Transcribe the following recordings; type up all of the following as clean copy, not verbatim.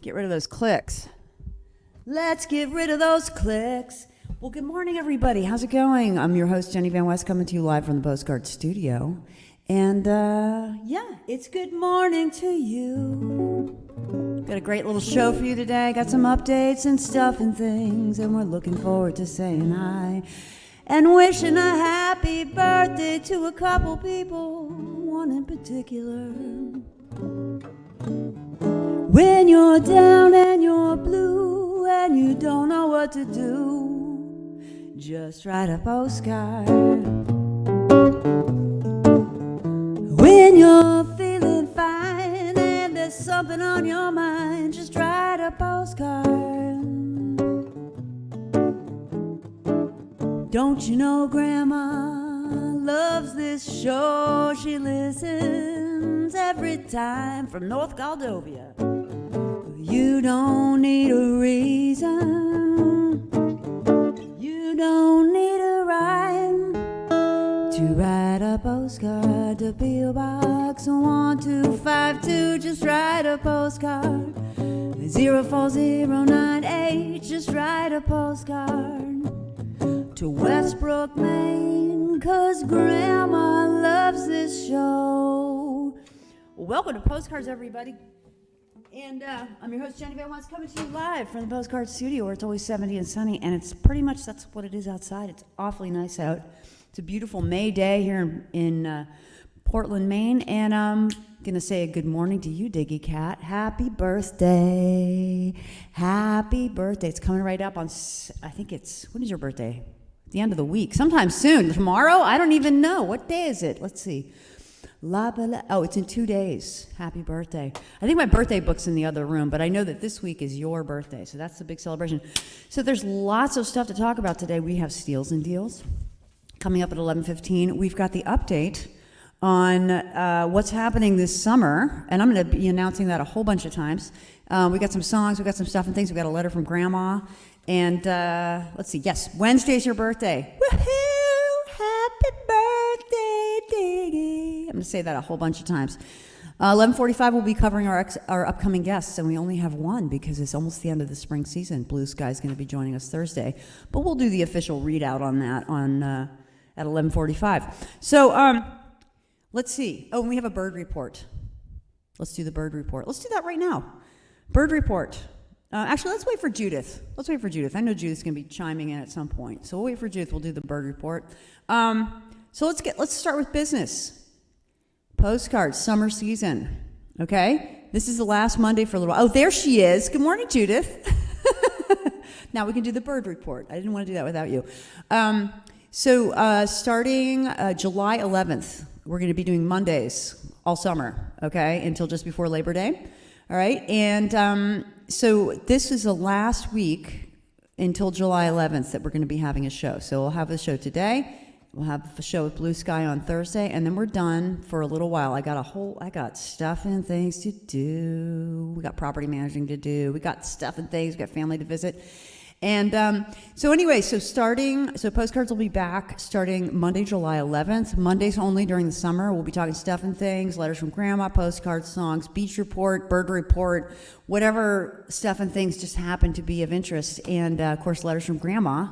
Get rid of those clicks. Let's get rid of those clicks. Well, good morning, everybody. How's it going? I'm your host, Jenny Van West, coming to you live from the Postcards studio. And, it's good morning to you. Got a great little show for you today. Got some updates and stuff and things. And we're looking forward to saying hi. And wishing a happy birthday to a couple people. One in particular. When you're down and you're blue and you don't know what to do, just write a postcard. When you're feeling fine and there's something on your mind, just write a postcard. Don't you know Grandma loves this show? She listens every time from North Moldova. You don't need a reason, you don't need a rhyme to write a postcard to P.O. Box 1252. Just write a postcard. 04098. Just write a postcard to Westbrook, Maine, 'cause Grandma loves this show. Welcome to Postcards, everybody. And I'm your host, Jenny Van West, coming to you live from the Postcards studio, where it's always 70 and sunny, and it's pretty much that's what it is outside. It's awfully nice out. It's a beautiful May day here in Portland, Maine, and I'm going to say a good morning to you, Diggy Cat. Happy birthday. Happy birthday. It's coming right up on, I think it's, when is your birthday? The end of the week. Sometime soon. Tomorrow? I don't even know. What day is it? Let's see. Oh, it's in 2 days. Happy birthday. I think my birthday book's in the other room, but I know that this week is your birthday, so that's the big celebration. So there's lots of stuff to talk about today. We have Steals and Deals coming up at 11:15. We've got the update on what's happening this summer, and I'm going to be announcing that a whole bunch of times. We got some songs, we got some stuff and things. We got a letter from Grandma, and let's see. Yes, Wednesday's your birthday. Woohoo! Happy birthday, Diggy. I'm going to say that a whole bunch of times. 11:45, we'll be covering our upcoming guests, and we only have one because it's almost the end of the spring season. BlueSkye is going to be joining us Thursday, but we'll do the official readout on that at 11:45. So let's see. Oh, and we have a bird report. Let's do the bird report. Let's do that right now. Bird report. Actually, let's wait for Judith. I know Judith's going to be chiming in at some point, so we'll wait for Judith. We'll do the bird report. So let's start with business. Postcards, summer season. Okay? This is the last Monday for a little while. Oh, there she is. Good morning, Judith. Now we can do the bird report. I didn't want to do that without you. So starting July 11th, we're going to be doing Mondays all summer, okay, until just before Labor Day. All right? And so this is the last week until July 11th that we're going to be having a show. So we'll have a show today. We'll have a show with BlueSkye on Thursday, and then we're done for a little while. I got stuff and things to do. We got property managing to do. We got stuff and things. We got family to visit. And so Postcards will be back starting Monday, July 11th. Mondays only during the summer. We'll be talking stuff and things, letters from Grandma, postcards, songs, beach report, bird report, whatever stuff and things just happen to be of interest. And, of course, letters from Grandma.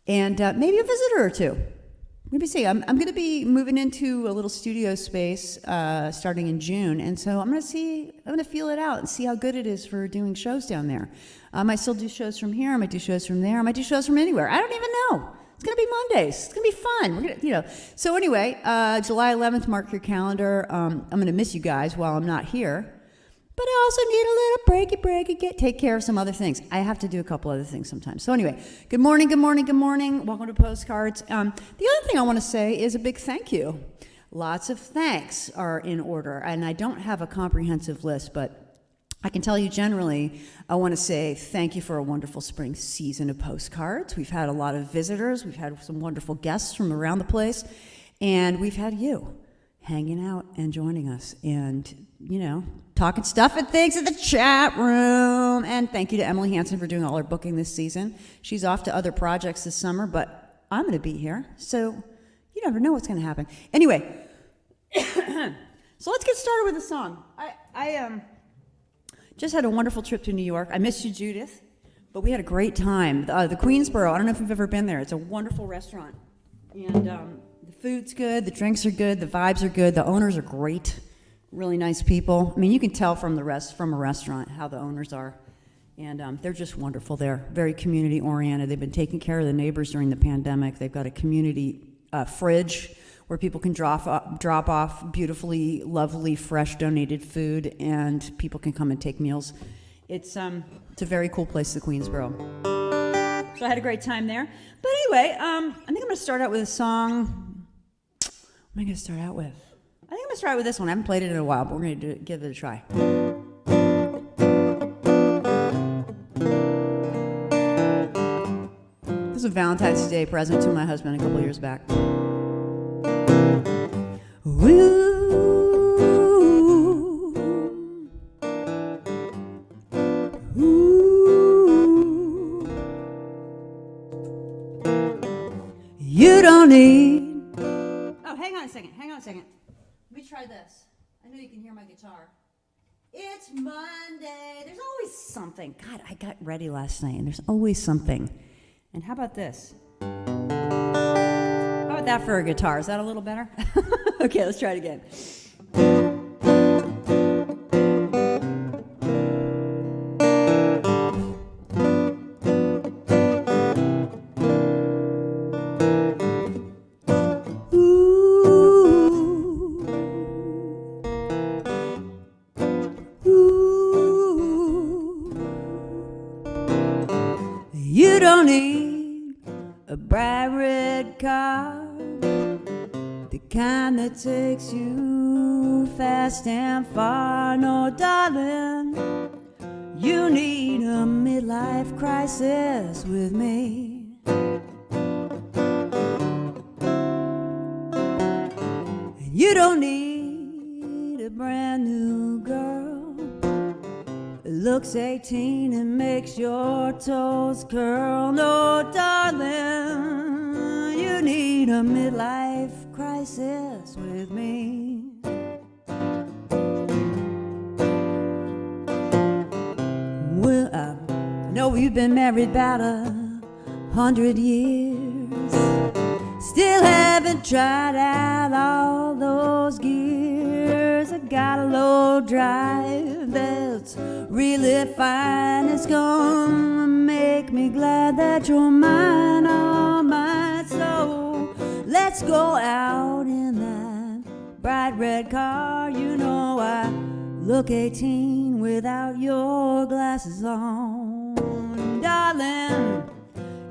And maybe a visitor or two. Let me see. I'm going to be moving into a little studio space starting in June, and so I'm going to feel it out and see how good it is for doing shows down there. I might still do shows from here. I might do shows from there. I might do shows from anywhere. I don't even know. It's going to be Mondays. It's going to be fun. We're going to, So anyway, July 11th, mark your calendar. I'm going to miss you guys while I'm not here. But I also need a little breaky, take care of some other things. I have to do a couple other things sometimes. So anyway, good morning. Welcome to Postcards. The other thing I want to say is a big thank you. Lots of thanks are in order, and I don't have a comprehensive list, but I can tell you generally, I want to say thank you for a wonderful spring season of Postcards. We've had a lot of visitors. We've had some wonderful guests from around the place, and we've had you hanging out and joining us and, talking stuff and things in the chat room. And thank you to Emily Hansen for doing all our booking this season. She's off to other projects this summer, but I'm going to be here, so you never know what's going to happen. Anyway, so let's get started with a song. Just had a wonderful trip to New York. I missed you, Judith, but we had a great time. The Queensboro, I don't know if you've ever been there. It's a wonderful restaurant. And the food's good, the drinks are good, the vibes are good, the owners are great, really nice people. I mean, you can tell from a restaurant how the owners are. And they're just wonderful there, very community-oriented. They've been taking care of the neighbors during the pandemic. They've got a community fridge where people can drop off beautifully, lovely, fresh donated food, and people can come and take meals. It's a very cool place, the Queensboro. So I had a great time there. But anyway, I think I'm going to start out with a song. What am I going to start out with? I think I'm going to start out with this one. I haven't played it in a while, but we're going to give it a try. This is a Valentine's Day present to my husband a couple years back. Ooh. Ooh. You don't need. Oh, hang on a second. Let me try this. I know you can hear my guitar. It's Monday. There's always something. God, I got ready last night, and there's always something. And how about this? How about that for a guitar? Is that a little better? Okay, let's try it again. You don't need a bright red car, the kind that takes you fast and far. No, darling, you need a midlife crisis with me. And you don't need a brand new girl, looks 18 and makes your toes curl. No, darling, you need a midlife crisis with me. Well, I know we've been married about 100 years, still haven't tried out all those gears. I got a low drive that's really fine. It's gonna make me glad that you're mine, all mine. So let's go out in that bright red car. You know I look 18 without your glasses on. Darling,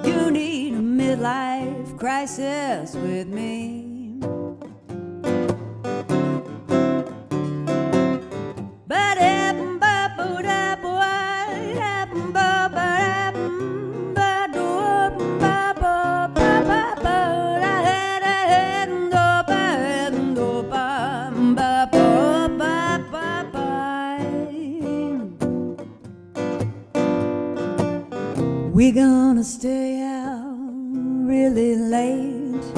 you need a midlife crisis with me. We're gonna stay out really late,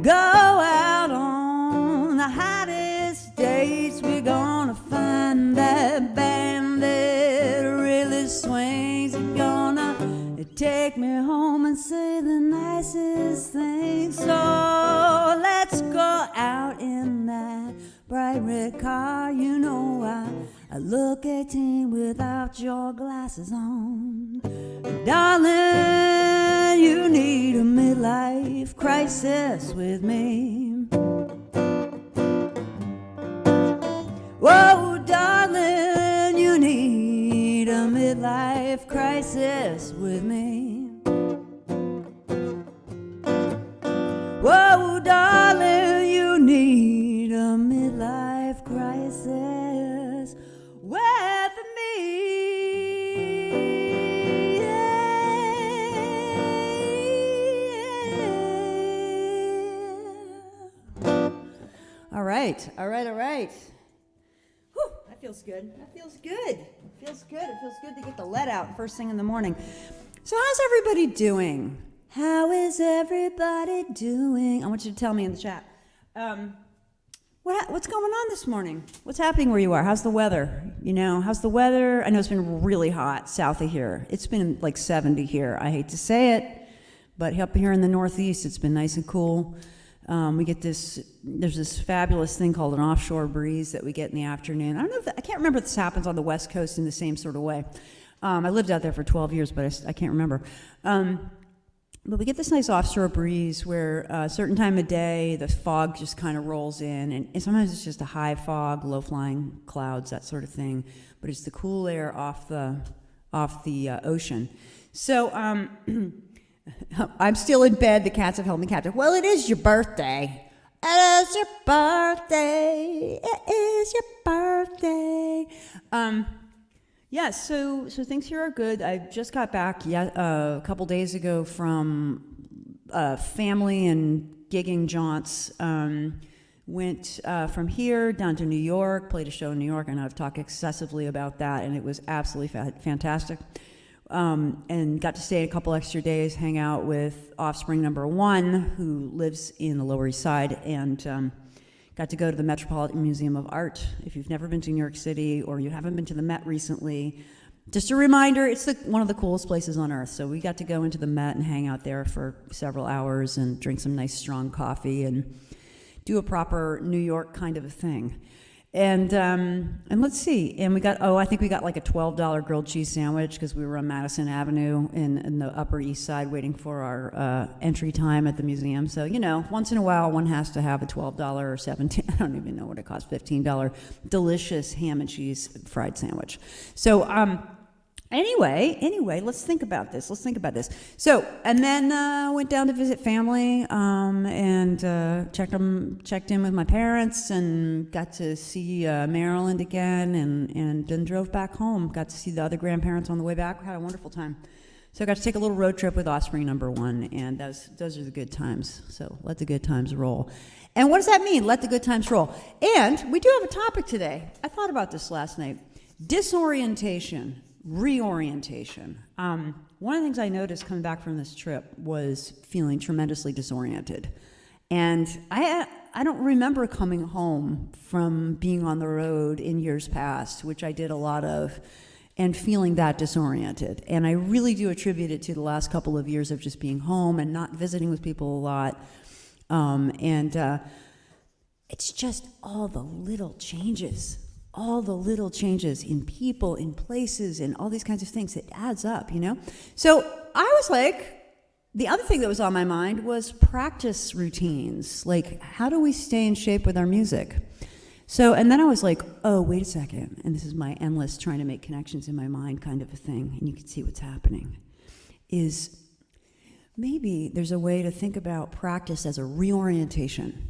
go out on the hottest dates. We're gonna find that band that really swings. It's gonna take me home and say the nicest things. So let's go out in that bright red car. You know I look 18 without your glasses on. Darling, you need a midlife crisis with me. Whoa, darling, you need a midlife crisis with me. Whoa, darling, you need a midlife crisis with me. All right. Whew, that feels good. It feels good to get the lead out first thing in the morning. So how's everybody doing? How is everybody doing? I want you to tell me in the chat. What's going on this morning? What's happening where you are? How's the weather? How's the weather? I know it's been really hot south of here. It's been like 70 here. I hate to say it, but up here in the Northeast, it's been nice and cool. We get there's this fabulous thing called an offshore breeze that we get in the afternoon. I can't remember if this happens on the West Coast in the same sort of way. I lived out there for 12 years, but I can't remember. But we get this nice offshore breeze where a certain time of day, the fog just kind of rolls in, and sometimes it's just a high fog, low-flying clouds, that sort of thing. But it's the cool air off the ocean. So I'm still in bed. The cats have held me captive. Well, it is your birthday. It is your birthday. It is your birthday. Yeah, so things here are good. I just got back a couple days ago from family and gigging jaunts. Went from here down to New York, played a show in New York. I know I've talked excessively about that, and it was absolutely fantastic. And got to stay a couple extra days, hang out with offspring number 1, who lives in the Lower East Side, and got to go to the Metropolitan Museum of Art. If you've never been to New York City or you haven't been to the Met recently, just a reminder, it's one of the coolest places on earth. So we got to go into the Met and hang out there for several hours and drink some nice strong coffee and do a proper New York kind of a thing. And let's see, and I think we got like a $12 grilled cheese sandwich because we were on Madison Avenue in the Upper East Side waiting for our entry time at the museum. So, once in a while one has to have a $12 or $17, I don't even know what it costs, $15 delicious ham and cheese fried sandwich. So, Anyway, let's think about this. So, and then went down to visit family and checked in with my parents and got to see Maryland again and then drove back home. Got to see the other grandparents on the way back. Had a wonderful time. So I got to take a little road trip with offspring number 1, and those are the good times. So let the good times roll. And what does that mean? Let the good times roll. And we do have a topic today. I thought about this last night. Disorientation. Reorientation. One of the things I noticed coming back from this trip was feeling tremendously disoriented. And I don't remember coming home from being on the road in years past, which I did a lot of, and feeling that disoriented. And I really do attribute it to the last couple of years of just being home and not visiting with people a lot. It's just all the little changes in people, in places, and all these kinds of things. It adds up, So I was like, the other thing that was on my mind was practice routines. Like, how do we stay in shape with our music? So, and then I was like, oh, wait a second. And this is my endless trying to make connections in my mind kind of a thing. And you can see what's happening. Is maybe there's a way to think about practice as a reorientation.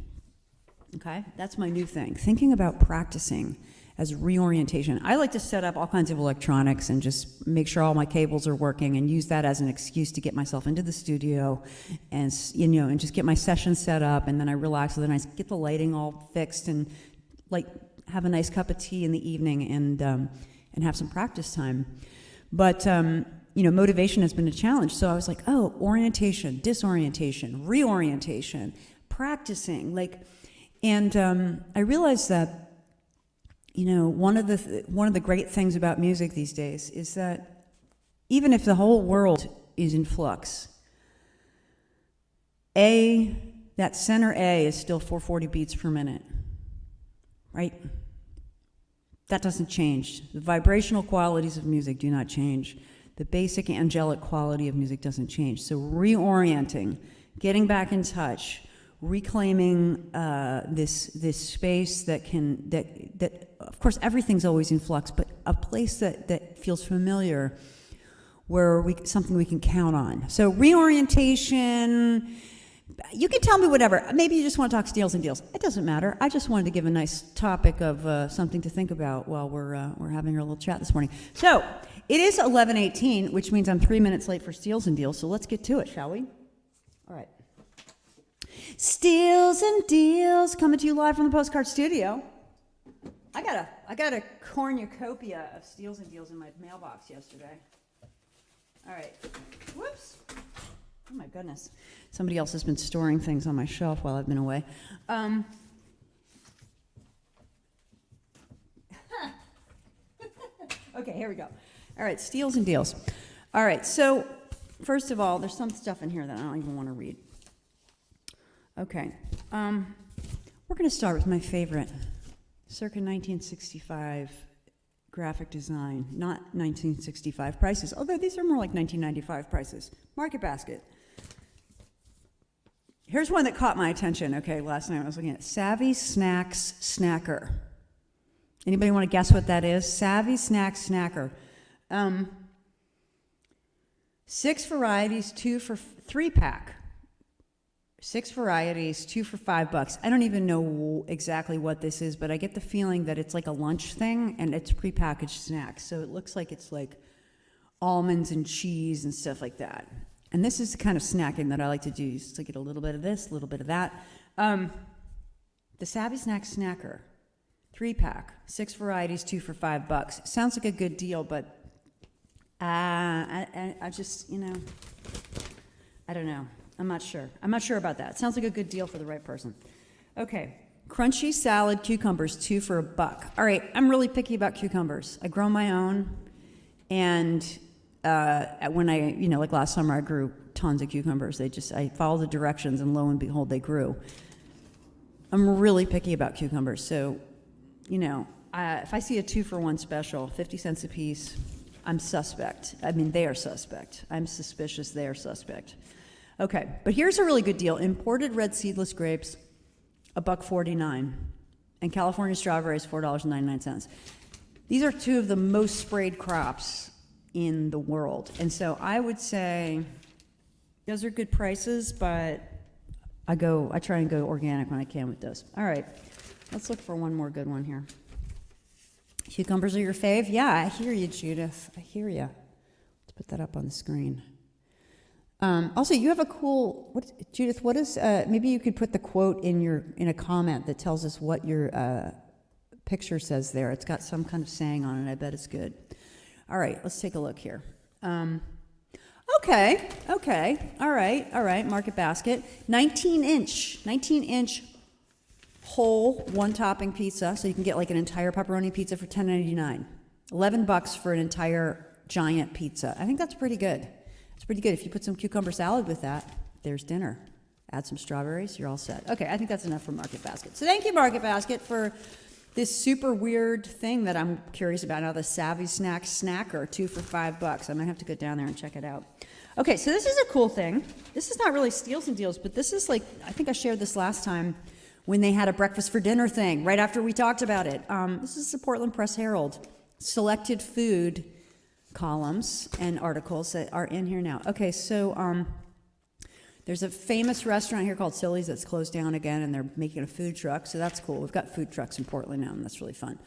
Okay? That's my new thing. Thinking about practicing as reorientation. I like to set up all kinds of electronics and just make sure all my cables are working and use that as an excuse to get myself into the studio and and just get my session set up, and then I relax, and then I get the lighting all fixed and have a nice cup of tea in the evening and have some practice time. But motivation has been a challenge. So I was like, oh, orientation, disorientation, reorientation, practicing, and I realized that one of the great things about music these days is that even if the whole world is in flux, that center A is still 440 beats per minute, right? That doesn't change. The vibrational qualities of music do not change. The basic angelic quality of music doesn't change. So reorienting, getting back in touch, reclaiming this space that of course everything's always in flux, but a place that feels familiar, where something we can count on. So reorientation, you can tell me whatever. Maybe you just want to talk steals and deals. It doesn't matter. I just wanted to give a nice topic of something to think about while we're having our little chat this morning. So it is 11:18, which means I'm 3 minutes late for steals and deals. So let's get to it, shall we? All right. Steals and deals coming to you live from the Postcard studio. I got a cornucopia of steals and deals in my mailbox yesterday. All right. Whoops. Oh my goodness. Somebody else has been storing things on my shelf while I've been away. Okay, here we go. All right, steals and deals. All right, so first of all, there's some stuff in here that I don't even want to read. Okay, we're going to start with my favorite, circa 1965 graphic design, not 1965 prices, although these are more like 1995 prices. Market Basket. Here's one that caught my attention, okay, last night I was looking at Savvy Snacks Snacker. Anybody want to guess what that is? Savvy Snacks Snacker. 6 varieties, 3-pack. 6 varieties, 2 for $5. I don't even know exactly what this is, but I get the feeling that it's like a lunch thing and it's prepackaged snacks. So it looks like it's like almonds and cheese and stuff like that. And this is the kind of snacking that I like to do, just to get a little bit of this, a little bit of that. The Savvy Snacks Snacker, 3-pack, 6 varieties, 2 for $5. Sounds like a good deal, but I just, I don't know. I'm not sure. I'm not sure about that. Sounds like a good deal for the right person. Okay, crunchy salad cucumbers, 2 for $1. All right, I'm really picky about cucumbers. I grow my own, and when I, like last summer, I grew tons of cucumbers. I followed the directions, and lo and behold, they grew. I'm really picky about cucumbers, so, if I see a 2-for-1 special, 50 cents a piece, I'm suspect. I mean, they are suspect. I'm suspicious they are suspect. Okay, but here's a really good deal. Imported red seedless grapes, $1.49, and California strawberries, $4.99. These are 2 of the most sprayed crops in the world, and so I would say those are good prices, but I try and go organic when I can with those. All right, let's look for one more good one here. Cucumbers are your fave? Yeah, I hear you, Judith. I hear you. Let's put that up on the screen. Also, you have a cool, Judith, what is, maybe you could put the quote in a comment that tells us what your picture says there. It's got some kind of saying on it. I bet it's good. All right, let's take a look here. Okay, all right, Market Basket. 19-inch whole 1-topping pizza, so you can get like an entire pepperoni pizza for $10.99. $11 for an entire giant pizza. I think that's pretty good. It's pretty good. If you put some cucumber salad with that, there's dinner. Add some strawberries, you're all set. Okay, I think that's enough for Market Basket. So thank you, Market Basket, for this super weird thing that I'm curious about now, the Savvy Snacks Snacker, 2 for $5. I might have to go down there and check it out. Okay, so this is a cool thing. This is not really steals and deals, but this is like, I think I shared this last time when they had a breakfast for dinner thing, right after we talked about it. This is the Portland Press Herald. Selected food columns and articles that are in here now. Okay, so there's a famous restaurant here called Silly's that's closed down again, and they're making a food truck, so that's cool. We've got food trucks in Portland now, and that's really fun.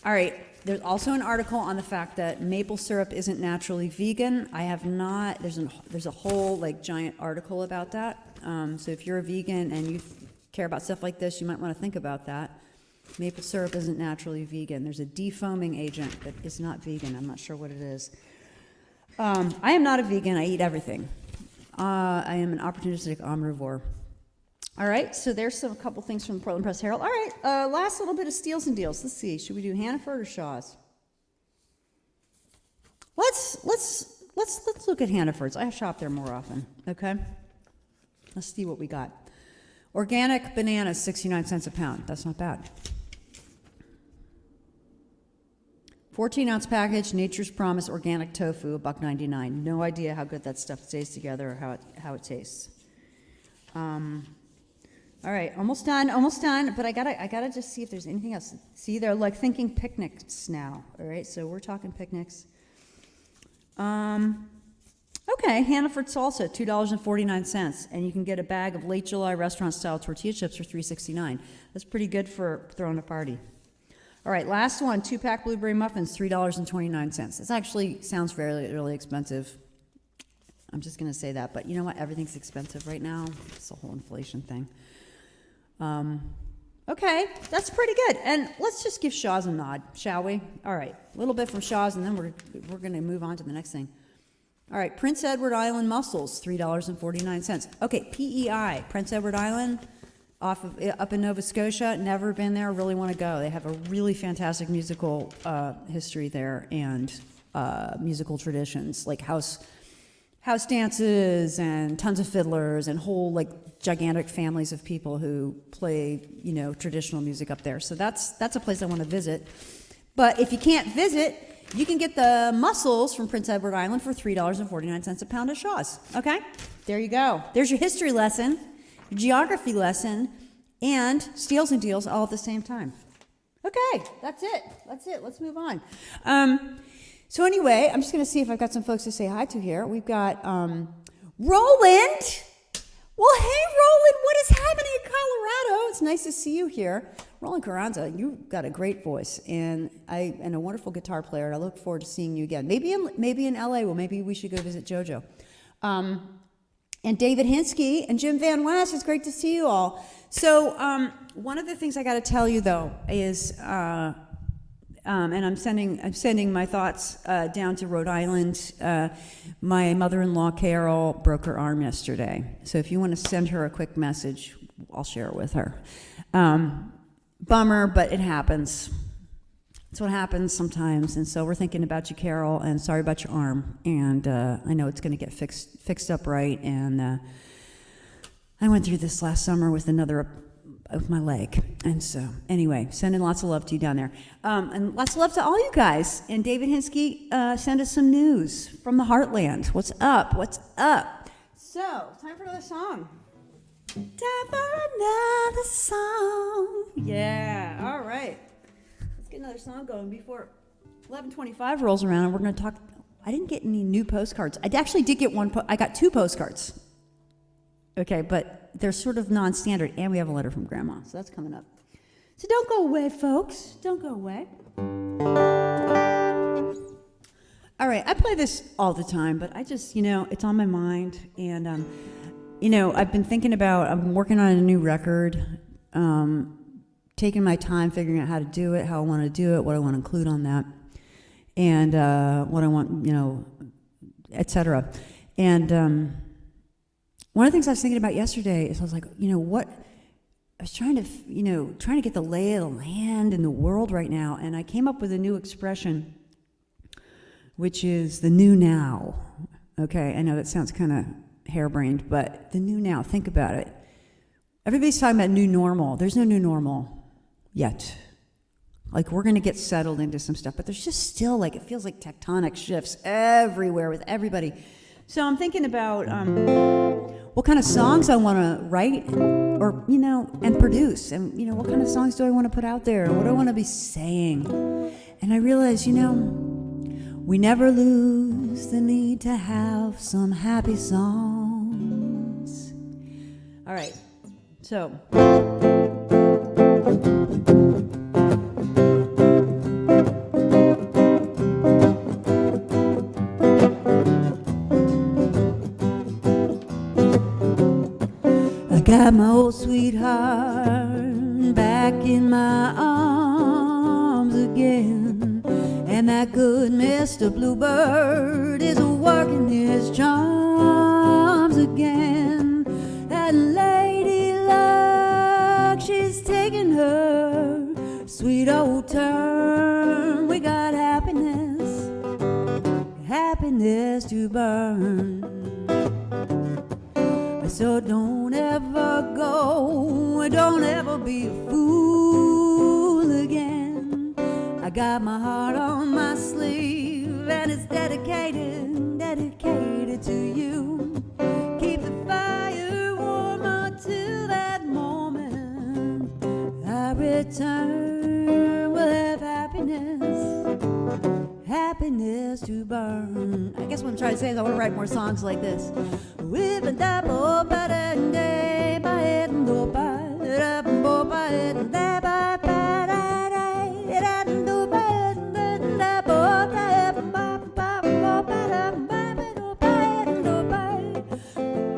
All right, there's also an article on the fact that maple syrup isn't naturally vegan. I have not, there's a whole like giant article about that. So if you're a vegan and you care about stuff like this, you might want to think about that. Maple syrup isn't naturally vegan. There's a defoaming agent that is not vegan. I'm not sure what it is. I am not a vegan. I eat everything. I am an opportunistic omnivore. All right, so there's a couple things from the Portland Press Herald. All right, last little bit of steals and deals. Let's see. Should we do Hannaford or Shaw's? Let's look at Hannaford's. I shop there more often. Okay. Let's see what we got. Organic bananas, 69 cents a pound. That's not bad. 14-ounce package, Nature's Promise organic tofu, $1.99. No idea how good that stuff stays together or how it tastes. All right, almost done. But I gotta just see if there's anything else. See, they're like thinking picnics now. All right, so we're talking picnics. Okay, Hannaford salsa, $2.49, and you can get a bag of late July restaurant-style tortilla chips for $3.69. That's pretty good for throwing a party. All right, last one, 2-pack blueberry muffins, $3.29. This actually sounds really expensive. I'm just going to say that, but you know what? Everything's expensive right now. It's the whole inflation thing. Okay, that's pretty good. And let's just give Shaw's a nod, shall we? All right, a little bit from Shaw's, and then we're going to move on to the next thing. All right, Prince Edward Island mussels, $3.49. Okay, PEI, Prince Edward Island, up in Nova Scotia. Never been there. Really want to go. They have a really fantastic musical history there and musical traditions, like house dances and tons of fiddlers and whole like gigantic families of people who play, you know, traditional music up there. So that's a place I want to visit. But if you can't visit, you can get the mussels from Prince Edward Island for $3.49 a pound at Shaw's. Okay? There you go. There's your history lesson, your geography lesson, and steals and deals all at the same time. Okay, that's it. Let's move on. So anyway, I'm just going to see if I've got some folks to say hi to here. We've got Roland. Well, hey, Roland, what is happening in Colorado? It's nice to see you here. Roland Carranza, you've got a great voice and a wonderful guitar player. And I look forward to seeing you again. Maybe in LA. Well, maybe we should go visit JoJo. And David Hinsky and Jim Van West. It's great to see you all. So one of the things I got to tell you though is, and I'm sending my thoughts down to Rhode Island. My mother-in-law Carol broke her arm yesterday. So if you want to send her a quick message, I'll share it with her. Bummer, but it happens. It's what happens sometimes, and so we're thinking about you, Carol, and sorry about your arm. And I know it's going to get fixed up right. And I went through this last summer with my leg. And so, anyway, sending lots of love to you down there, and lots of love to all you guys. And David Hinsky sent us some news from the Heartland. What's up? So, time for another song. Yeah, all right. Let's get another song going before 11:25 rolls around, and we're going to talk. I didn't get any new postcards. I actually did get one. I got 2 postcards. Okay, but they're sort of non-standard, and we have a letter from Grandma, so that's coming up. So don't go away, folks. Don't go away. All right, I play this all the time, but I just, it's on my mind, and I've been thinking about, I'm working on a new record, taking my time figuring out how to do it, how I want to do it, what I want to include on that, and what I want, et cetera. And one of the things I was thinking about yesterday is I was like, I was trying to get the lay of the land in the world right now, and I came up with a new expression, which is the new now. Okay, I know that sounds kind of harebrained, but the new now, think about it. Everybody's talking about new normal. There's no new normal yet. Like, we're going to get settled into some stuff, but there's just still, it feels like tectonic shifts everywhere with everybody. So I'm thinking about what kind of songs I want to write or, and produce. And, what kind of songs do I want to put out there? What do I want to be saying? And I realized, we never lose the need to have some happy songs. All right, so. I got my old sweetheart back in my arms again, and that good Mr. Bluebird is working his charms again. That lady luck, she's taking her sweet old turn. We got happiness to burn. So don't ever go, don't ever be a fool again. I got my heart on my sleeve, and it's dedicated to you. Keep the fire warm until that moment I return. We'll have happiness to burn. I guess what I'm trying to say is I want to write more songs like this. With a double button day by it and go by it up and go by it and day by it and do by it and then that boy by it and go by it and by it go by it and go by it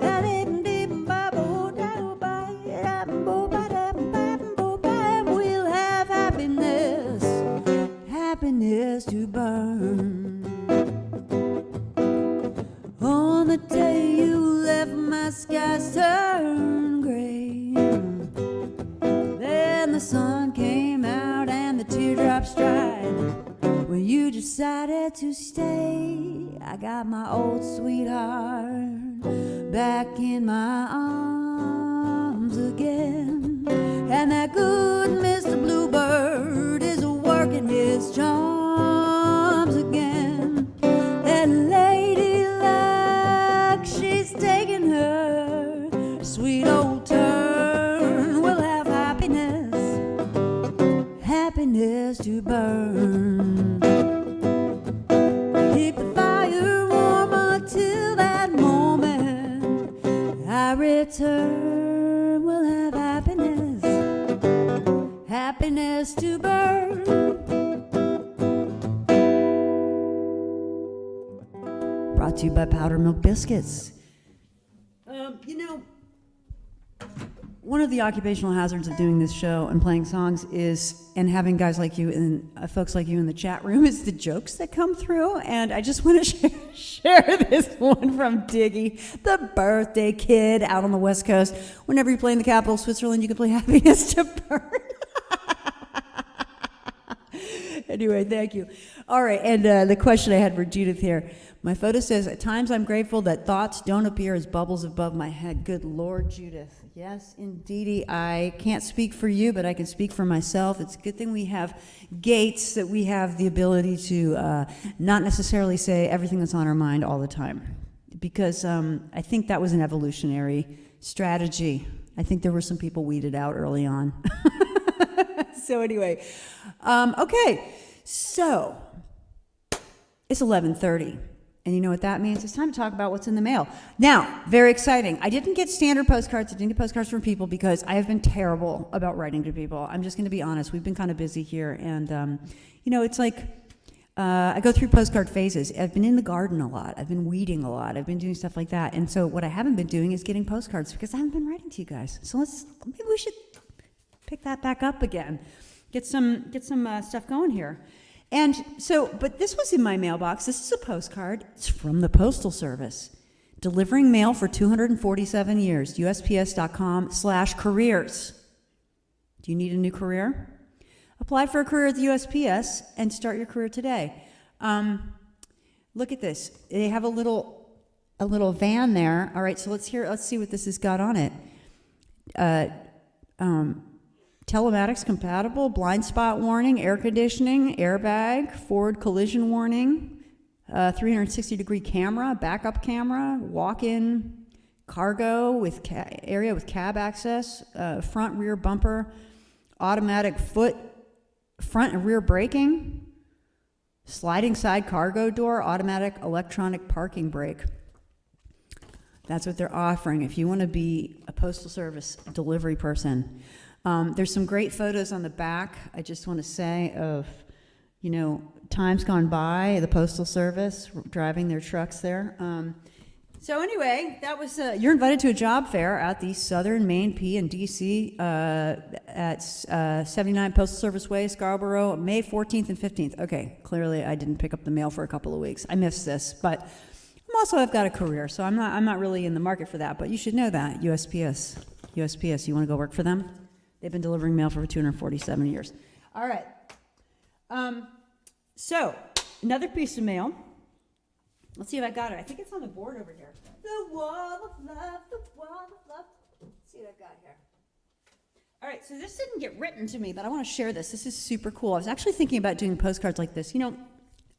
and it and deep and by go by it and go by it and go by it. We'll have happiness to burn. On the day you left, my skies turned gray. day I got my old sweetheart back in my arms again, and that good Mr. Bluebird is working his charms again. And lady luck, she's taking her sweet old turn. We'll have happiness to burn. Keep the fire warm until that moment I return. We'll have happiness to burn. Brought to you by Powder Milk Biscuits. One of the occupational hazards of doing this show and playing songs is, and having guys like you and folks like you in the chat room, is the jokes that come through. And I just want to share this one from Diggy, the birthday kid out on the West Coast. Whenever you play in the capital of Switzerland, you can play Happiness to Burn. Anyway, thank you. All right, and the question I had for Judith here. My photo says, at times I'm grateful that thoughts don't appear as bubbles above my head. Good Lord, Judith. Yes, indeedy. I can't speak for you, but I can speak for myself. It's a good thing we have gates, that we have the ability to not necessarily say everything that's on our mind all the time. Because I think that was an evolutionary strategy. I think there were some people weeded out early on. So anyway, okay, so it's 11:30. And you know what that means? It's time to talk about what's in the mail. Now, very exciting. I didn't get standard postcards. I didn't get postcards from people because I have been terrible about writing to people. I'm just going to be honest. We've been kind of busy here. And, it's like I go through postcard phases. I've been in the garden a lot. I've been weeding a lot. I've been doing stuff like that. And so what I haven't been doing is getting postcards because I haven't been writing to you guys. So maybe we should pick that back up again. Get some stuff going here. And so, but this was in my mailbox. This is a postcard. It's from the Postal Service. Delivering mail for 247 years. USPS.com/careers. Do you need a new career? Apply for a career at the USPS and start your career today. Look at this. They have a little van there. All right, so let's see what this has got on it. Telematics compatible, blind spot warning, air conditioning, airbag, forward collision warning, 360-degree camera, backup camera, walk-in cargo with area with cab access, front rear bumper, automatic front and rear braking, sliding side cargo door, automatic electronic parking brake. That's what they're offering if you want to be a Postal Service delivery person. There's some great photos on the back, I just want to say, of, times gone by, the Postal Service driving their trucks there. So anyway, that was, you're invited to a job fair at the Southern Maine P and DC at 79 Postal Service Way, Scarborough, May 14th and 15th. Okay, clearly I didn't pick up the mail for a couple of weeks. I missed this, but I've got a career, so I'm not really in the market for that, but you should know that, USPS, you want to go work for them? They've been delivering mail for 247 years. All right. So, another piece of mail. Let's see if I got it. I think it's on the board over here. The wall of love, the wall of love. Let's see what I've got here. All right, so this didn't get written to me, but I want to share this. This is super cool. I was actually thinking about doing postcards like this.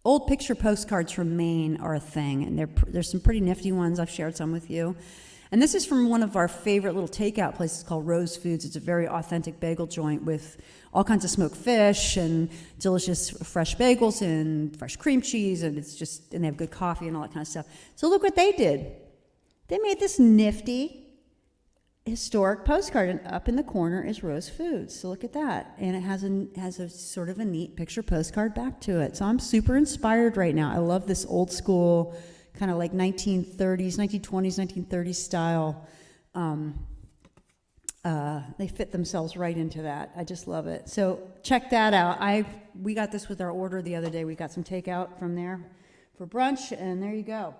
Old picture postcards from Maine are a thing, and there's some pretty nifty ones. I've shared some with you. And this is from one of our favorite little takeout places called Rose Foods. It's a very authentic bagel joint with all kinds of smoked fish and delicious fresh bagels and fresh cream cheese, and and they have good coffee and all that kind of stuff. So look what they did. They made this nifty historic postcard, and up in the corner is Rose Foods. So look at that. And it has a sort of a neat picture postcard back to it. So I'm super inspired right now. I love this old school kind of like 1930s, 1920s, 1930s style. They fit themselves right into that. I just love it. So check that out. We got this with our order the other day. We got some takeout from there for brunch, and there you go.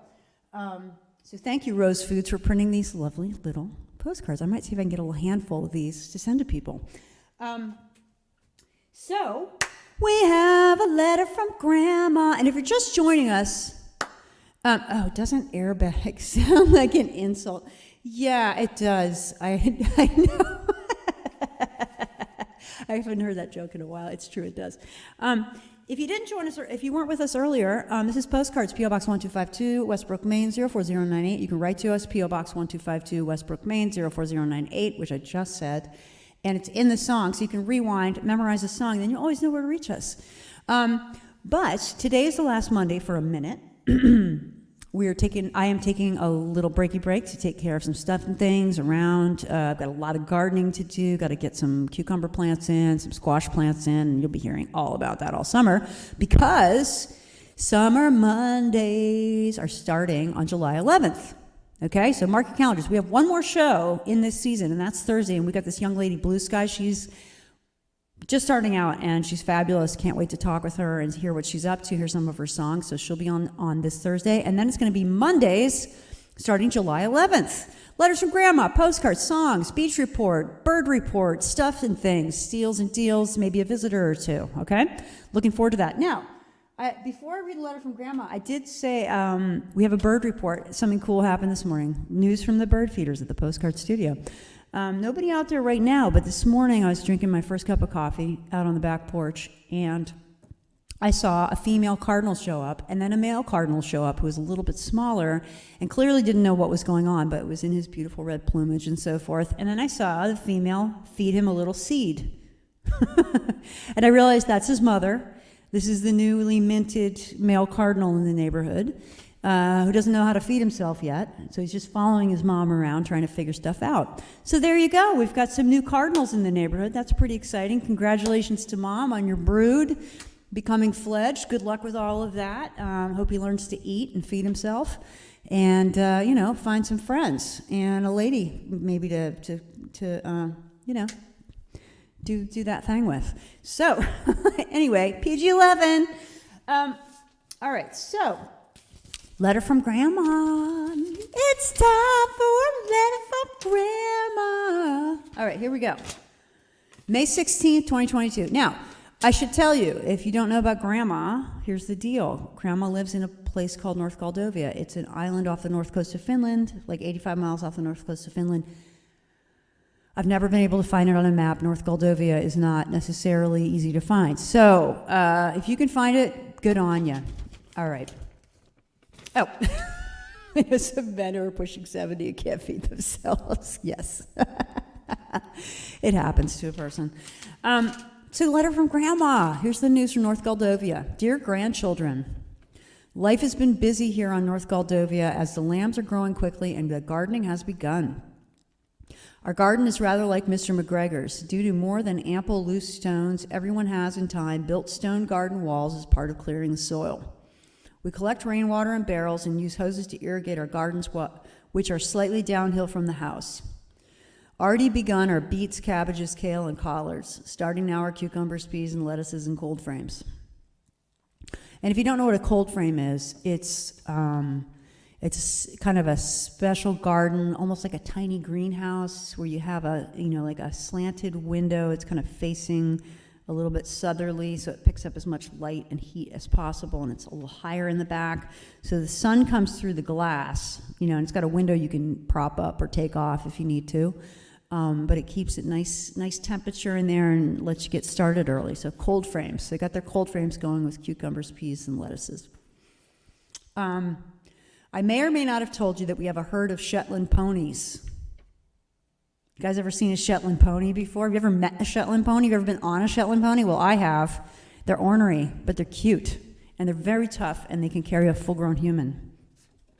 So thank you, Rose Foods, for printing these lovely little postcards. I might see if I can get a little handful of these to send to people. So We have a letter from Grandma. And if you're just joining us, doesn't airbag sound like an insult? Yeah, it does. I know. I haven't heard that joke in a while. It's true, it does. If you didn't join us, or if you weren't with us earlier, this is Postcards, P.O. Box 1252, Westbrook, Maine, 04098. You can write to us, P.O. Box 1252, Westbrook, Maine, 04098, which I just said. And it's in the song, so you can rewind, memorize the song, then you always know where to reach us. But today is the last Monday for a minute. I am taking a little breaky break to take care of some stuff and things around. I've got a lot of gardening to do. Got to get some cucumber plants in, some squash plants in, and you'll be hearing all about that all summer because Summer Mondays are starting on July 11th. Okay, so mark your calendars. We have one more show in this season, and that's Thursday. And we got this young lady, BlueSkye. She's just starting out, and she's fabulous. Can't wait to talk with her and hear what she's up to, hear some of her songs. So she'll be on this Thursday. And then it's going to be Mondays starting July 11th. Letters from Grandma, postcards, songs, beach report, bird report, stuff and things, steals and deals, maybe a visitor or two, okay? Looking forward to that. Now, before I read a letter from Grandma, I did say we have a bird report. Something cool happened this morning. News from the bird feeders at the Postcard Studio. Nobody out there right now, but this morning I was drinking my first cup of coffee out on the back porch, and I saw a female cardinal show up, and then a male cardinal show up who was a little bit smaller and clearly didn't know what was going on, but it was in his beautiful red plumage and so forth. And then I saw the female feed him a little seed. And I realized that's his mother. This is the newly minted male cardinal in the neighborhood. Who doesn't know how to feed himself yet. So he's just following his mom around trying to figure stuff out. So there you go. We've got some new cardinals in the neighborhood. That's pretty exciting. Congratulations to Mom on your brood becoming fledged. Good luck with all of that. Hope he learns to eat and feed himself. And, find some friends and a lady maybe to do that thing with. So anyway, PG-11. All right, so... letter from Grandma. It's time for a letter from Grandma. All right, here we go. May 16th, 2022. Now, I should tell you, if you don't know about Grandma, here's the deal. Grandma lives in a place called North Moldova. It's an island off the north coast of Finland, like 85 miles off the north coast of Finland. I've never been able to find it on a map. North Moldova is not necessarily easy to find. So, if you can find it, good on you. All right. Oh, there's some men who are pushing 70 and can't feed themselves. Yes. It happens to a person. So, letter from Grandma. Here's the news from North Moldova. Dear grandchildren, life has been busy here on North Moldova as the lambs are growing quickly and the gardening has begun. Our garden is rather like Mr. McGregor's. Due to more than ample loose stones, everyone has in time built stone garden walls as part of clearing the soil. We collect rainwater in barrels and use hoses to irrigate our gardens, which are slightly downhill from the house. Already begun are beets, cabbages, kale, and collards. Starting now are cucumbers, peas, and lettuces in cold frames. And if you don't know what a cold frame is, it's kind of a special garden, almost like a tiny greenhouse where you have like a slanted window. It's kind of facing a little bit southerly, so it picks up as much light and heat as possible, and it's a little higher in the back. So the sun comes through the glass, and it's got a window you can prop up or take off if you need to, but it keeps it nice temperature in there and lets you get started early. So cold frames. They got their cold frames going with cucumbers, peas, and lettuces. I may or may not have told you that we have a herd of Shetland ponies. You guys ever seen a Shetland pony before? Have you ever met a Shetland pony? Have you ever been on a Shetland pony? Well, I have. They're ornery, but they're cute. And they're very tough, and they can carry a full-grown human.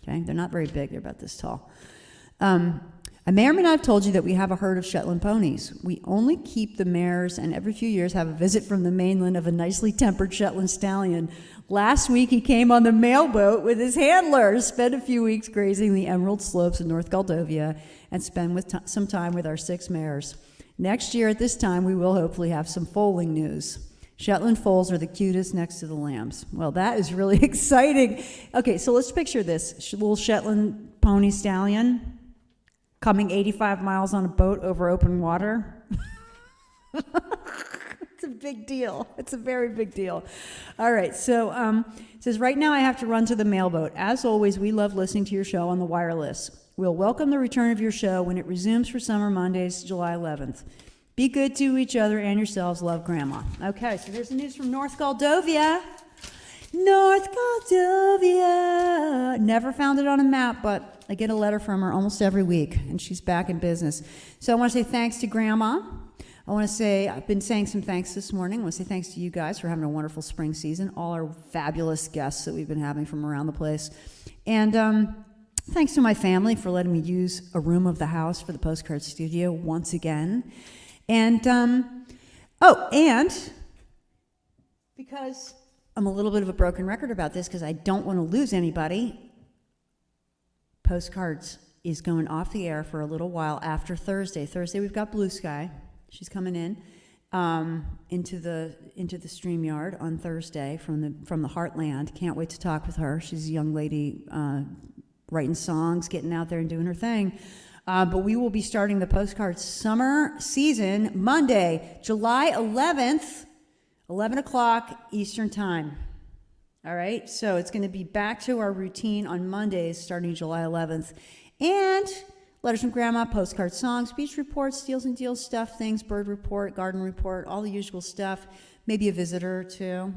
Okay? They're not very big. They're about this tall. I may or may not have told you that we have a herd of Shetland ponies. We only keep the mares, and every few years have a visit from the mainland of a nicely tempered Shetland stallion. Last week, he came on the mail boat with his handlers, spent a few weeks grazing the emerald slopes of North Moldova, and spend some time with our 6 mares. Next year at this time, we will hopefully have some foaling news. Shetland foals are the cutest next to the lambs. Well, that is really exciting. Okay, so let's picture this. Little Shetland pony stallion coming 85 miles on a boat over open water. It's a big deal. It's a very big deal. All right. So it says, right now I have to run to the mailboat. As always, we love listening to your show on the wireless. We'll welcome the return of your show when it resumes for summer Mondays, July 11th. Be good to each other and yourselves. Love, Grandma. Okay, so there's the news from North Moldova. North Moldova. Never found it on a map, but I get a letter from her almost every week, and she's back in business. So I want to say thanks to Grandma. I want to say, I've been saying some thanks this morning. I want to say thanks to you guys for having a wonderful spring season, all our fabulous guests that we've been having from around the place. And thanks to my family for letting me use a room of the house for the Postcard studio once again. And, and because I'm a little bit of a broken record about this, because I don't want to lose anybody, Postcards is going off the air for a little while after Thursday. Thursday we've got BlueSkye. She's coming in into the StreamYard on Thursday from the Heartland. Can't wait to talk with her. She's a young lady writing songs, getting out there and doing her thing. But we will be starting the Postcards summer season Monday, July 11th, 11 o'clock Eastern Time. All right, so it's going to be back to our routine on Mondays starting July 11th. And letters from Grandma, postcard songs, beach reports, deals and deals stuff, things, bird report, garden report, all the usual stuff. Maybe a visitor or two.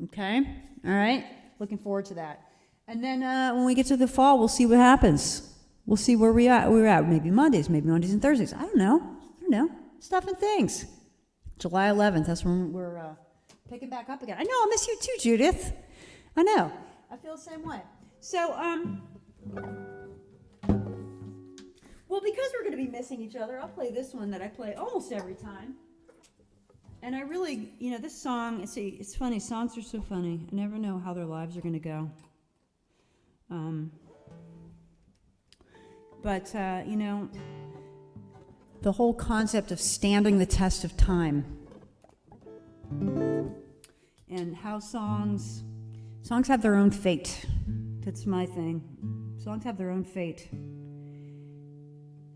Okay, all right, looking forward to that. And then when we get to the fall, we'll see what happens. We'll see where we're at. Maybe Mondays and Thursdays. I don't know. Stuff and things. July 11th, that's when we're picking back up again. I know, I'll miss you too, Judith. I know. I feel the same way. So, well, because we're going to be missing each other, I'll play this one that I play almost every time. And I really, this song, it's funny. Songs are so funny. I never know how their lives are going to go. But, the whole concept of standing the test of time and how songs have their own fate. That's my thing. Songs have their own fate.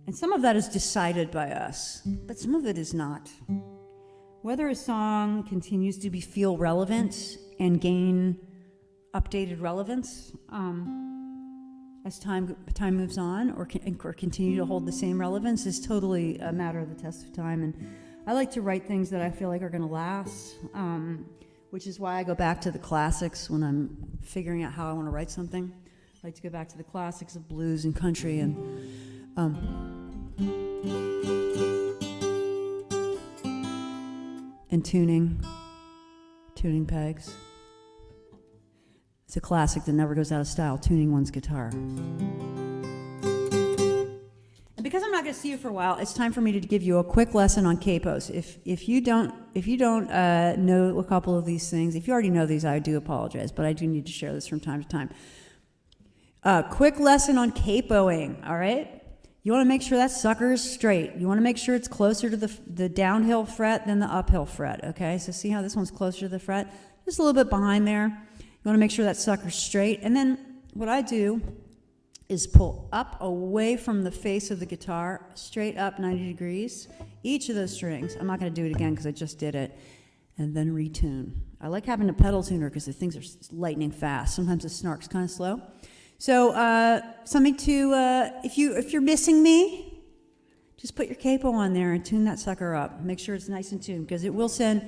And some of that is decided by us, but some of it is not. Whether a song continues to feel relevant and gain updated relevance, as time moves on, or continue to hold the same relevance, is totally a matter of the test of time. And I like to write things that I feel like are going to last, which is why I go back to the classics when I'm figuring out how I want to write something. I like to go back to the classics of blues and country and tuning pegs. It's a classic that never goes out of style, tuning one's guitar. And because I'm not going to see you for a while, it's time for me to give you a quick lesson on capos. If you don't know a couple of these things, if you already know these, I do apologize, but I do need to share this from time to time. Quick lesson on capoing, all right? You want to make sure that sucker is straight. You want to make sure it's closer to the downhill fret than the uphill fret, okay? So see how this one's closer to the fret? Just a little bit behind there. You want to make sure that sucker's straight. And then what I do is pull up away from the face of the guitar, straight up 90 degrees, each of those strings. I'm not going to do it again because I just did it. And then retune. I like having a pedal tuner because the things are lightning fast. Sometimes the snark's kind of slow. So something to, if you're missing me, just put your capo on there and tune that sucker up. Make sure it's nice and tuned because it will send...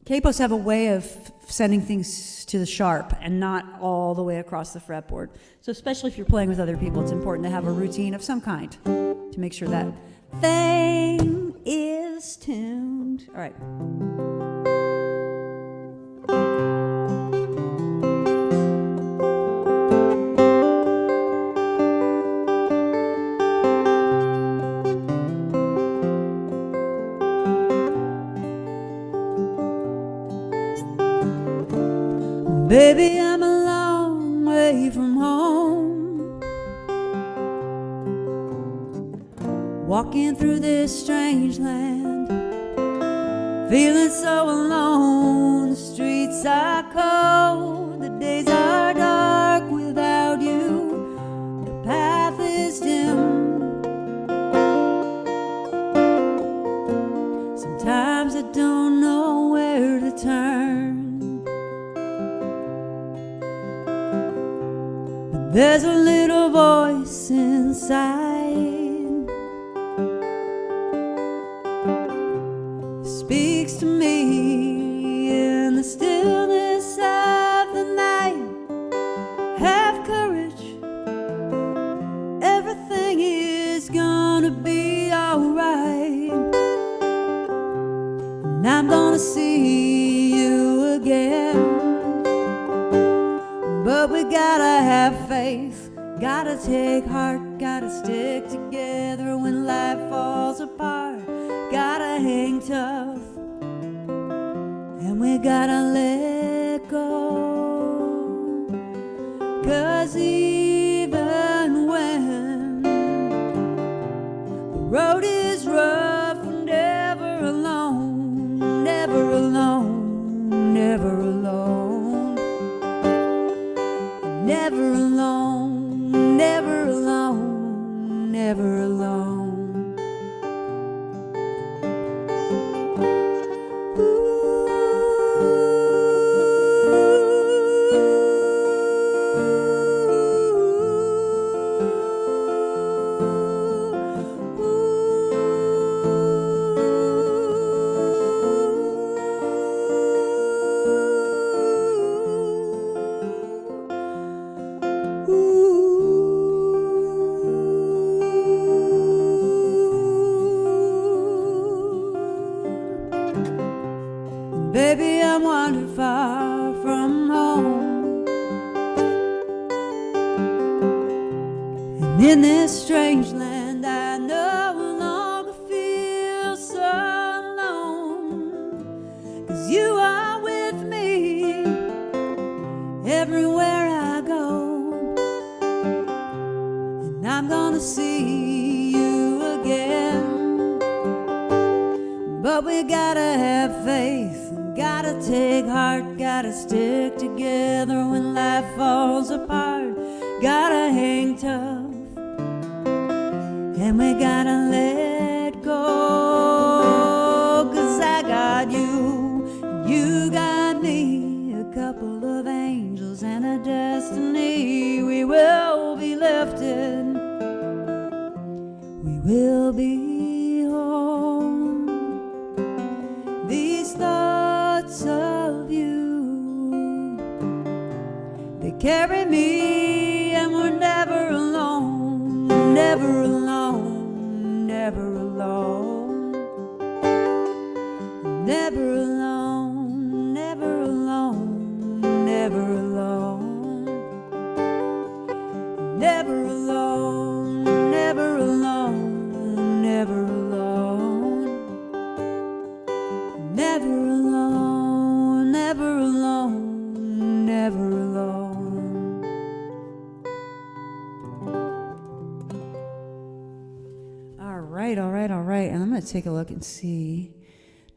Capos have a way of sending things to the sharp and not all the way across the fretboard. So especially if you're playing with other people, it's important to have a routine of some kind to make sure that thing is tuned. All right. Baby, I'm a long way from home, walking through this strange land, feeling so alone. The streets are cold, the days are dark without you, the path is dim. There's a little voice inside, speaks to me in the stillness of the night. Have courage, everything is gonna be alright, and I'm gonna see you again. But we gotta have faith, gotta take heart, gotta stick together when life falls apart. Gotta hang tough, and we gotta let go. 'Cause even when the road is rough, we're never alone, never alone, never alone. Never alone, never alone, never alone. Baby, I'm wandering far from home, and in this strange land I no longer feel so alone. 'Cause you are with me everywhere I go, and I'm gonna see you again. But we gotta have faith, gotta take heart, gotta stick together when life falls apart. Gotta hang tough, and we gotta let go. 'Cause I got you, you got me, a couple of angels and a destiny. We will be lifted, we will be home. These thoughts of you, they carry me, and we're never alone, never alone, never alone, never alone, never alone, never alone, never alone, never alone, never alone, never alone, never alone, never alone. All right. And I'm going to take a look and see.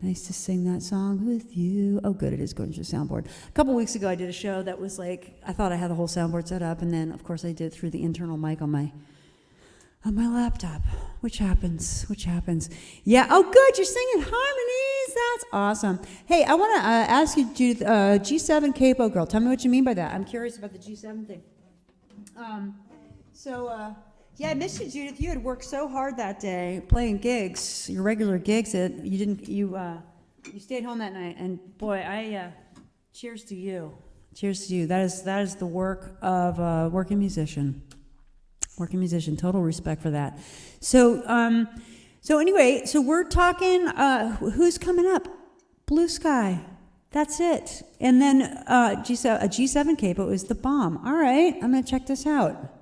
Nice to sing that song with you. Oh, good, it is going through the soundboard. A couple weeks ago, I did a show that was like, I thought I had the whole soundboard set up, and then, of course, I did it through the internal mic on my laptop, which happens. Yeah, oh good, you're singing harmonies, that's awesome. Hey, I want to ask you, Judith, G7 Capo Girl, tell me what you mean by that. I'm curious about the G7 thing. Yeah, I missed you, Judith. You had worked so hard that day playing gigs, your regular gigs, that you stayed home that night, and boy, cheers to you. Cheers to you. That is the work of a working musician. Total respect for that. So anyway, so we're talking, who's coming up? BlueSkye. That's it. And then a G7 capo is the bomb. All right, I'm going to check this out.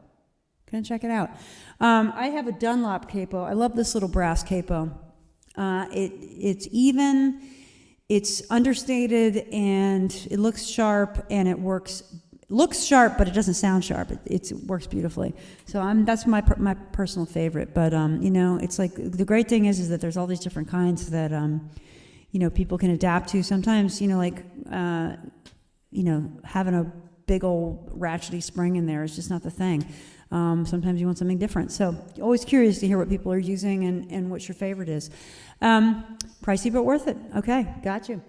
Gonna check it out. I have a Dunlop capo. I love this little brass capo. It's even, it's understated, and it looks sharp, and it looks sharp, but it doesn't sound sharp. It works beautifully. So that's my personal favorite. But it's like the great thing is that there's all these different kinds that people can adapt to. Sometimes having a big old ratchety spring in there is just not the thing. Sometimes you want something different. So always curious to hear what people are using and what your favorite is. Pricey but worth it. Okay, got you.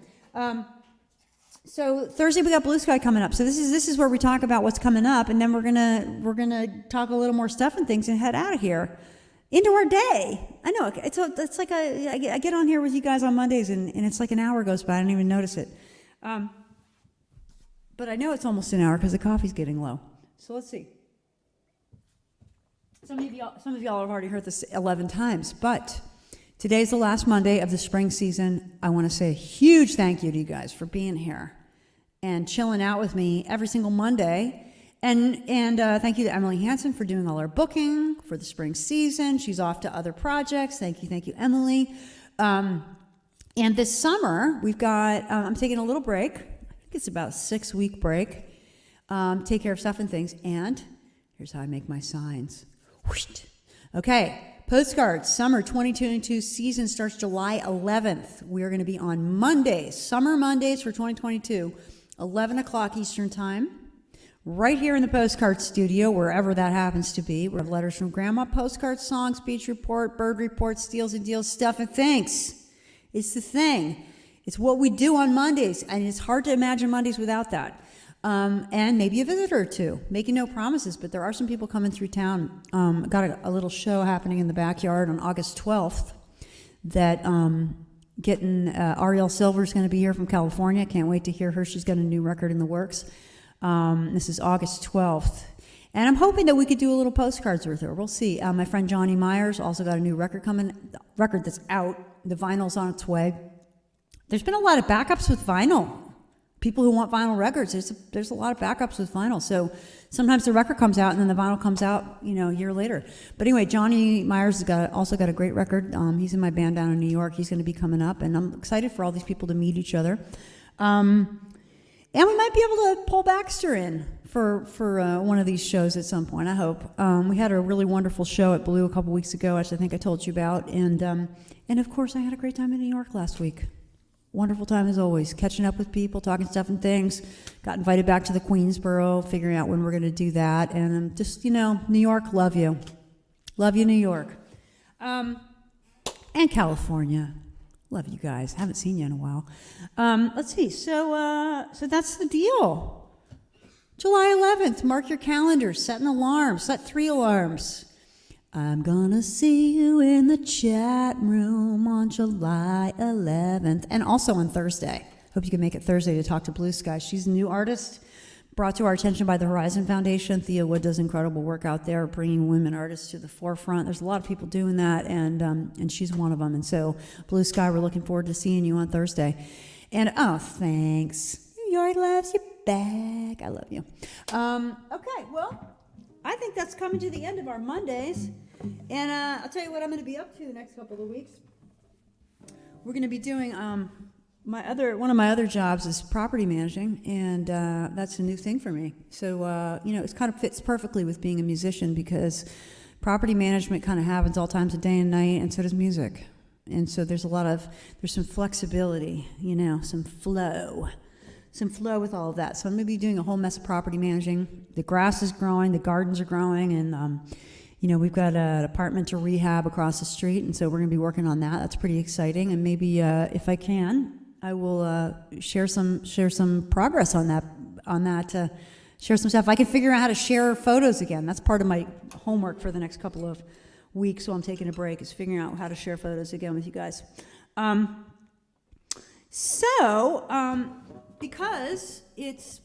So Thursday we got BlueSkye coming up. So this is where we talk about what's coming up, and then we're gonna talk a little more stuff and things and head out of here into our day. I know it's like I get on here with you guys on Mondays and it's like an hour goes by. I don't even notice it. But I know it's almost an hour because the coffee's getting low. So let's see. Some of y'all have already heard this 11 times, but today's the last Monday of the spring season. I want to say a huge thank you to you guys for being here and chilling out with me every single Monday. And thank you to Emily Hansen for doing all our booking for the spring season. She's off to other projects. Thank you, Emily. And this summer, we've got, I'm taking a little break. I think it's about a 6-week break. Take care of stuff and things. And here's how I make my signs. Whoosh. Okay, Postcards, summer 2022 season starts July 11th. We are going to be on Mondays, summer Mondays for 2022, 11 o'clock Eastern Time, right here in the Postcard studio, wherever that happens to be. We have letters from Grandma, postcards, songs, beach report, bird report, steals and deals, stuff and things. It's the thing. It's what we do on Mondays, and it's hard to imagine Mondays without that. And maybe a visitor or two, making no promises, but there are some people coming through town. Got a little show happening in the backyard on August 12th that Ariel Silver's going to be here from California. Can't wait to hear her. She's got a new record in the works. This is August 12th. And I'm hoping that we could do a little postcards with her. We'll see. My friend Johnny Myers also got a new record record that's out. The vinyl's on its way. There's been a lot of backups with vinyl. People who want vinyl records, there's a lot of backups with vinyl. So sometimes the record comes out and then the vinyl comes out, a year later. But anyway, Johnny Myers has also got a great record. He's in my band down in New York. He's going to be coming up, and I'm excited for all these people to meet each other. And we might be able to pull Baxter in for one of these shows at some point, I hope. We had a really wonderful show at Blue a couple weeks ago, which I think I told you about. And of course, I had a great time in New York last week. Wonderful time as always, catching up with people, talking stuff and things. Got invited back to the Queensboro, figuring out when we're going to do that. And I'm just, New York, love you. Love you, New York. And California. Love you guys. Haven't seen you in a while. Let's see. So that's the deal. July 11th, mark your calendar. Set an alarm. Set 3 alarms. I'm gonna see you in the chat room on July 11th, and also on Thursday. Hope you can make it Thursday to talk to BlueSkye. She's a new artist brought to our attention by the Horizon Foundation. Thea Wood does incredible work out there, bringing women artists to the forefront. There's a lot of people doing that, and she's one of them. And so, BlueSkye, we're looking forward to seeing you on Thursday. And thanks. New York loves you back. I love you. Okay, well, I think that's coming to the end of our Mondays. And I'll tell you what I'm going to be up to the next couple of weeks. We're going to be doing one of my other jobs is property managing, and that's a new thing for me. So it kind of fits perfectly with being a musician, because property management kind of happens all times of day and night, and so does music. And so there's some flexibility, some flow with all of that. So I'm going to be doing a whole mess of property managing. The grass is growing, the gardens are growing, and we've got an apartment to rehab across the street, and so we're going to be working on that. That's pretty exciting, and maybe if I can, I will share some progress on that. Share some stuff. I can figure out how to share photos again. That's part of my homework for the next couple of weeks while I'm taking a break, is figuring out how to share photos again with you guys. Because it's,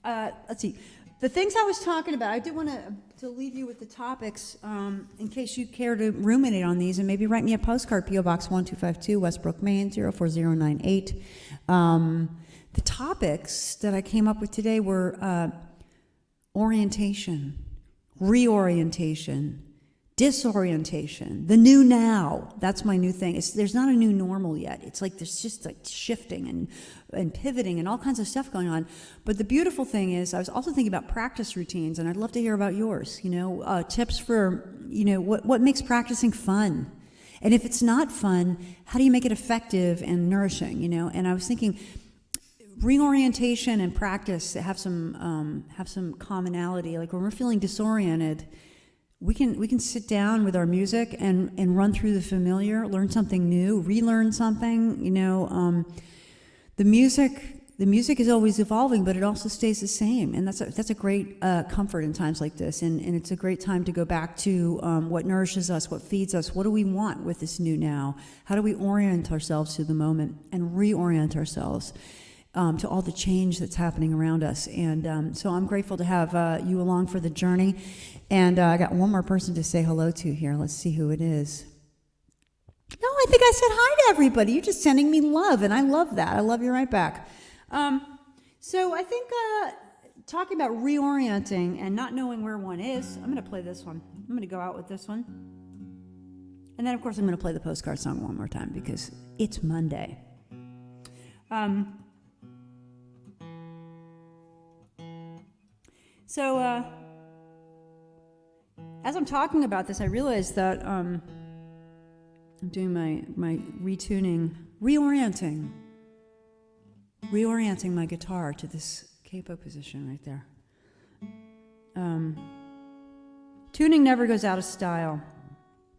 let's see, the things I was talking about, I did want to leave you with the topics in case you care to ruminate on these, and maybe write me a postcard, P.O. Box 1252, Westbrook, Maine, 04098. The topics that I came up with today were orientation, reorientation, disorientation, the new now. That's my new thing. There's not a new normal yet. It's like there's just like shifting and pivoting and all kinds of stuff going on. But the beautiful thing is, I was also thinking about practice routines, and I'd love to hear about yours. Tips for what makes practicing fun, and if it's not fun, how do you make it effective and nourishing? And I was thinking, reorientation and practice have some commonality. Like when we're feeling disoriented, we can sit down with our music and run through the familiar, learn something new, relearn something. The music the music is always evolving, but it also stays the same, and that's a great comfort in times like this, and it's a great time to go back to what nourishes us, what feeds us, what do we want with this new now, how do we orient ourselves to the moment and reorient ourselves to all the change that's happening around us, and so I'm grateful to have you along for the journey, and I got one more person to say hello to here. Let's see who it is. No, I think I said hi to everybody. You're just sending me love, and I love that. I love you right back. So I think talking about reorienting and not knowing where one is, I'm going to play this one. I'm going to go out with this one. And then, of course, I'm going to play the postcard song one more time because it's Monday. So as I'm talking about this, I realized that I'm doing my retuning, reorienting my guitar to this capo position right there. Tuning never goes out of style.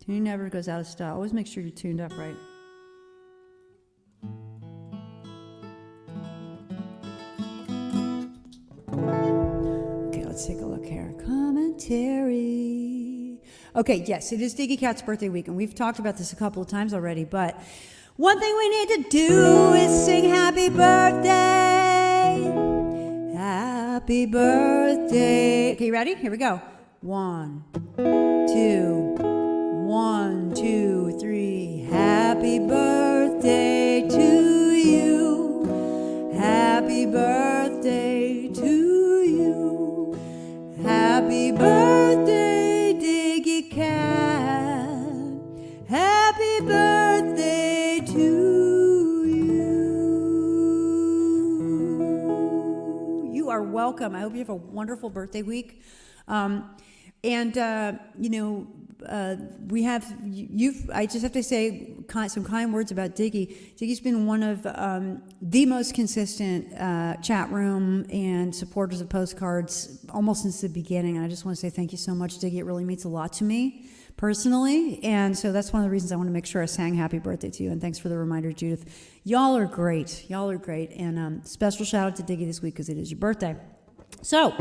Tuning never goes out of style. Always make sure you're tuned up right. Okay, let's take a look here. Commentary. Okay, yes, it is Diggy Cat's birthday week, and we've talked about this a couple of times already, but one thing we need to do is sing happy birthday. Happy birthday. Okay, you ready? Here we go. 1, 2, 1, 2, 3. Happy birthday to you. Happy birthday to you. Happy birthday, Diggy Cat. Happy birthday to you. You are welcome. I hope you have a wonderful birthday week. I just have to say some kind words about Diggy. Diggy's been one of the most consistent chat room and supporters of Postcards almost since the beginning. And I just want to say thank you so much, Diggy. It really means a lot to me personally. And so that's one of the reasons I want to make sure I sang happy birthday to you. And thanks for the reminder, Judith. Y'all are great. Y'all are great. And special shout out to Diggy this week because it is your birthday. So...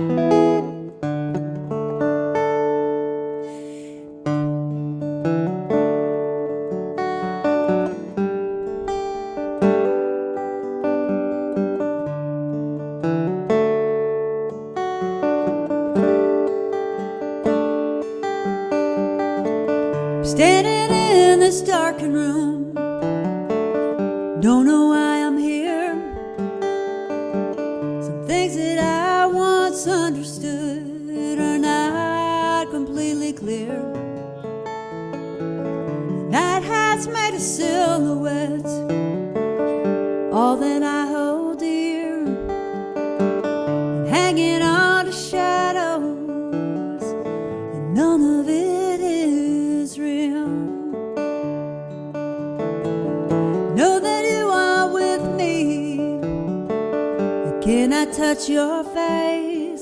standing in this darkened room, don't know why I'm here. Some things that I once understood are not completely clear. The night has made a silhouette, all that I hold dear, and hanging on to shadows, and none of it is real. Know that you are with me, can I touch your face?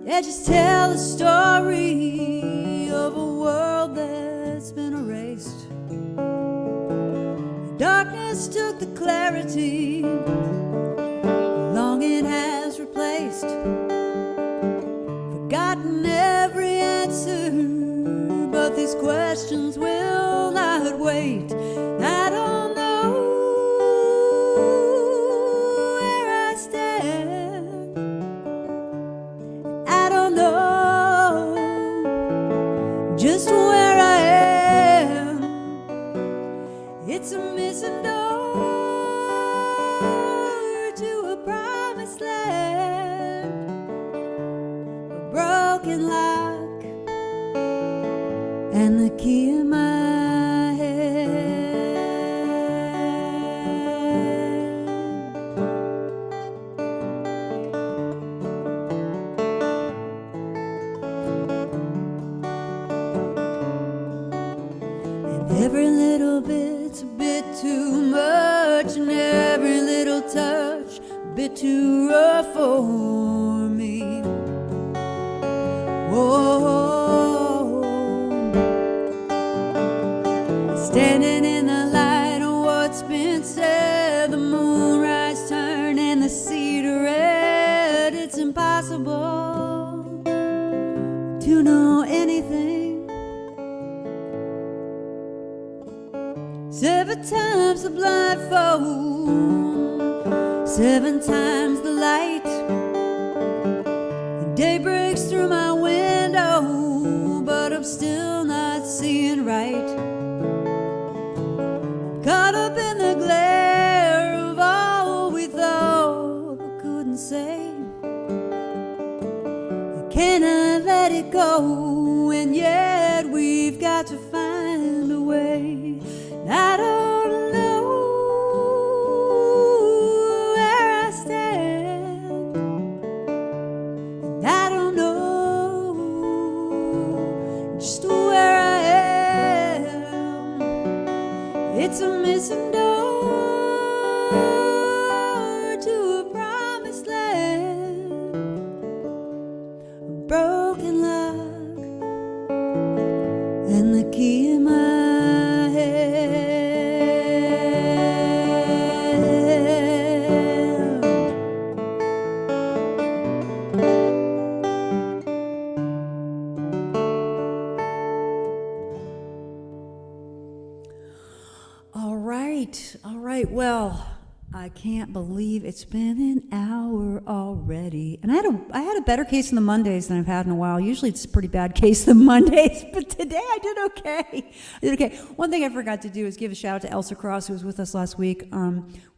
Yeah, just tell the story of a world that's been erased. Darkness took the clarity, longing has replaced. Forgotten every answer, but these questions will not wait. I don't know where I stand. I don't know just where I am. It's a missing door to a promised land, a broken lock, and the key in my head. And every little bit's a bit too much, and every little touch a bit too rough for me. Whoa. Standing in the light of what's been said, the moon impossible to know anything. 7 times the blindfold, 7 times the light. The day breaks through my window, but I'm still not seeing right. Caught up in the glare of all we thought but couldn't say. Can I let it go? And yet we've got to find a way. I don't know where I stand, and I don't know just where I am. It's a missing door to a promised land, a broken lock, and the key in my All right. Well, I can't believe it's been an hour already. And I had a better case on the Mondays than I've had in a while. Usually it's a pretty bad case the Mondays, but today I did okay. One thing I forgot to do is give a shout out to Elsa Cross, who was with us last week.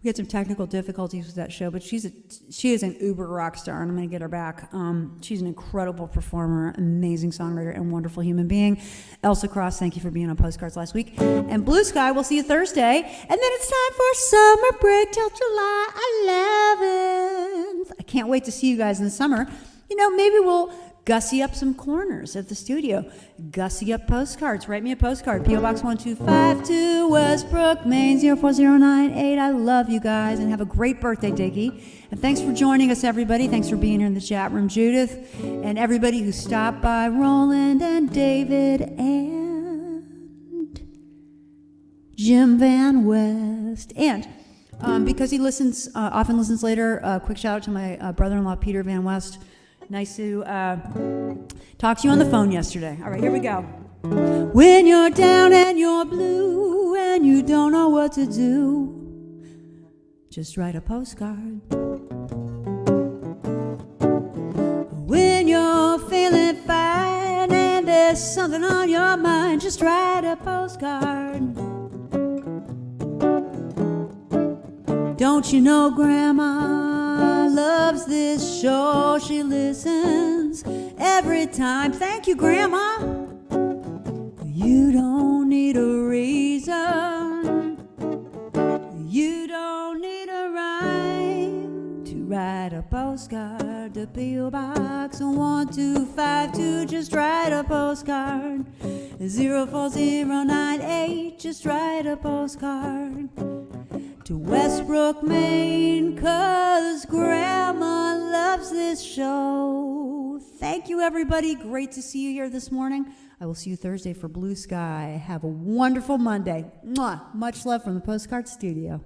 We had some technical difficulties with that show, but she is an uber rock star, and I'm going to get her back. She's an incredible performer, amazing songwriter, and wonderful human being. Elsa Cross, thank you for being on Postcards last week. And BlueSkye, we'll see you Thursday. And then it's time for summer break till July 11th. I can't wait to see you guys in the summer. You know, maybe we'll gussy up some corners at the studio. Gussy up postcards. Write me a postcard. P.O. Box 1252, Westbrook, Maine 04098. I love you guys, and have a great birthday, Dickie. And thanks for joining us, everybody. Thanks for being here in the chat room, Judith, and everybody who stopped by, Roland and David and Jim Van West. And because he often listens later, quick shout out to my brother-in-law, Peter Van West. Nice to talk to you on the phone yesterday. All right, here we go. When you're down and you're blue and you don't know what to do, just write a postcard. When you're feeling fine and there's something on your mind, just write a postcard. Don't you know Grandma loves this show? She listens every time. Thank you, Grandma. You don't need a reason. You don't need a rhyme to write a postcard to P.O. Box 1252. Just write a postcard. 04098. Just write a postcard to Westbrook, Maine, 'cause Grandma loves this show. Thank you, everybody. Great to see you here this morning. I will see you Thursday for BlueSkye. Have a wonderful Monday. Mwah. Much love from the Postcard Studio.